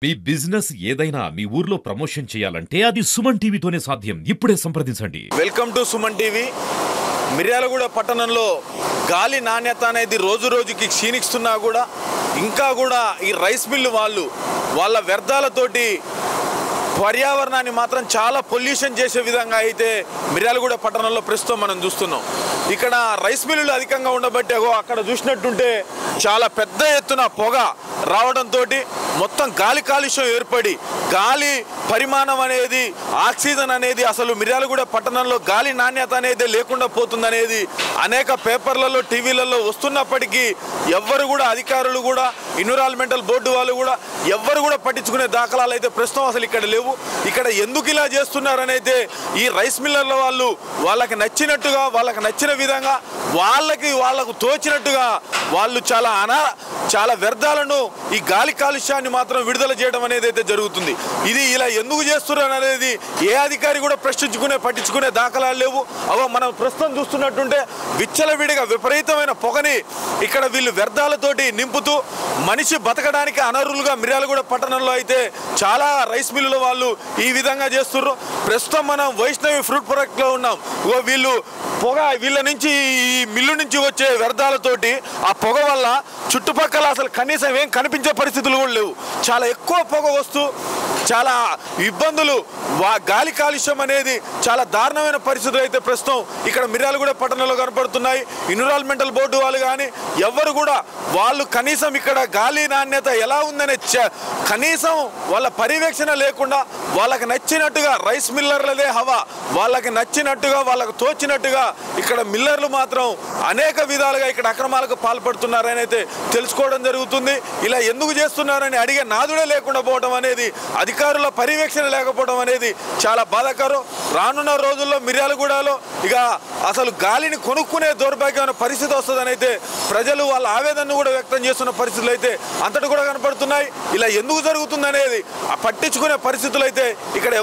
మీ business ఏదైనా మీ ఊర్లో promotion చేయాలంటే అది సుమన్ టీవీతోనే సాధ్యం. ఇప్పుడే సంప్రదించండి. Welcome to Suman TV. Miryalaguda పట్టణంలో గాలి నాణ్యత అనేది రోజు రోజుకి క్షీణిస్తున్నా కూడా ఇంకా కూడా ఈ రైస్ మిల్లు వాళ్ళ వ్యర్థాలతోటి పర్యావరణాన్ని మాత్రం చాలా పొల్యూషన్ చేసే విధంగా అయితే మిర్యాలగూడ పట్టణంలో ప్రస్తుతం మనం చూస్తున్నాం. ఇక్కడ రైస్ మిల్లులు అధికంగా ఉండబట్టి అక్కడ చూసినట్టుంటే చాలా పెద్ద ఎత్తున పొగ రావడంతో మొత్తం గాలి కాలుష్యం ఏర్పడి గాలి పరిమాణం అనేది ఆక్సిజన్ అనేది అసలు మిర్యాలగూడ పట్టణంలో గాలి నాణ్యత అనేది లేకుండా పోతుందనేది అనేక పేపర్లలో టీవీలలో వస్తున్నప్పటికీ ఎవ్వరు కూడా అధికారులు కూడా ఎన్విరాన్మెంటల్ బోర్డు వాళ్ళు కూడా ఎవ్వరు కూడా పట్టించుకునే దాఖలాలు అయితే ప్రస్తుతం అసలు ఇక్కడ లేవు. ఇక్కడ ఎందుకు ఇలా చేస్తున్నారనైతే ఈ రైస్ మిల్లర్ల వాళ్ళకి నచ్చినట్టుగా వాళ్ళకి నచ్చిన విధంగా వాళ్ళకు తోచినట్టుగా వాళ్ళు చాలా వ్యర్థాలను ఈ గాలి కాలుష్యాన్ని మాత్రం విడుదల చేయడం అనేది అయితే జరుగుతుంది. ఇది ఇలా ఎందుకు చేస్తున్నారు అనేది ఏ అధికారి కూడా పట్టించుకునే దాఖలాలు లేవు. మనం ప్రస్తుతం చూస్తున్నట్టుంటే విచ్చలవిడిగా విపరీతమైన పొగని ఇక్కడ వీళ్ళు వ్యర్థాలతోటి నింపుతూ మనిషి బతకడానికి అనర్హులుగా మిర్యాలగూడ పట్టణంలో అయితే చాలా రైస్ మిల్లుల వాళ్ళు ఈ విధంగా చేస్తున్నారు. ప్రస్తుతం మనం వైష్ణవి ఫ్రూట్ ప్రొడక్ట్లో ఉన్నాం. వీళ్ళ నుంచి ఈ మిల్లు నుంచి వచ్చే వ్యర్థాలతోటి ఆ పొగ వల్ల చుట్టుపక్కల అసలు కనీసం ఏం కనిపించే పరిస్థితులు కూడా లేవు. చాలా ఎక్కువ పొగ వస్తూ చాలా ఇబ్బందులు గాలి కాలుష్యం అనేది చాలా దారుణమైన పరిస్థితులు అయితే ప్రస్తుతం ఇక్కడ మిర్యాలగూడ పట్టణంలో కనపడుతున్నాయి. ఎన్విరాన్మెంటల్ బోర్డు వాళ్ళు కానీ ఎవ్వరు కూడా కనీసం ఇక్కడ గాలి నాణ్యత ఎలా ఉందనే కనీసం వాళ్ళ పర్యవేక్షణ లేకుండా వాళ్ళకి నచ్చినట్టుగా రైస్ మిల్లర్లదే హవా వాళ్ళకి నచ్చినట్టుగా వాళ్ళకు తోచినట్టుగా ఇక్కడ మిల్లర్లు మాత్రం అనేక విధాలుగా ఇక్కడ అక్రమాలకు పాల్పడుతున్నారని అయితే తెలుసుకోవడం జరుగుతుంది. ఇలా ఎందుకు చేస్తున్నారని అడిగే నాదుడే లేకుండా పోవడం అనేది అధికారుల పర్యవేక్షణ లేకపోవడం అనేది చాలా బాధాకరం. రానున్న రోజుల్లో మిర్యాలగూడలో అసలు గాలిని కొనుక్కునే దౌర్భాగ్యమైన పరిస్థితి వస్తుందని అయితే ప్రజలు వాళ్ళ ఆవేదనను కూడా వ్యక్తం చేస్తున్న పరిస్థితులు అయితే అంతటి కూడా కనపడుతున్నాయి. ఇలా ఎందుకు జరుగుతుంది అనేది పట్టించుకునే పరిస్థితులు అయితే ఇక్కడ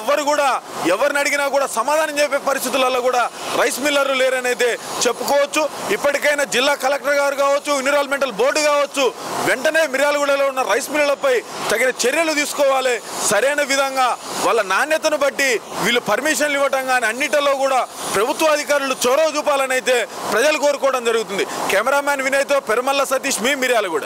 ఎవరిని అడిగినా కూడా సమాధానం చెప్పే పరిస్థితులలో కూడా రైస్ మిల్లర్లు లేరని అయితే చెప్పుకోవచ్చు. ఇప్పటికైనా జిల్లా కలెక్టర్ గారు కావచ్చు, ఎన్విరాన్మెంటల్ బోర్డు కావచ్చు, వెంటనే మిర్యాలగూడలో ఉన్న రైస్ మిల్లులపై తగిన చర్యలు తీసుకోవాలి. సరైన విధంగా వాళ్ళ నాణ్యతను బట్టి వీళ్ళు పర్మిషన్లు ఇవ్వటం కానీ అన్నిటిలో కూడా ప్రభుత్వ అధికారులు చొరవ చూపాలని అయితే ప్రజలు కోరుకోవడం జరుగుతుంది. కెమెరామ్యాన్ వినయ్తో పెరుమల్ల సతీష్, మీ మిర్యాలగూడ.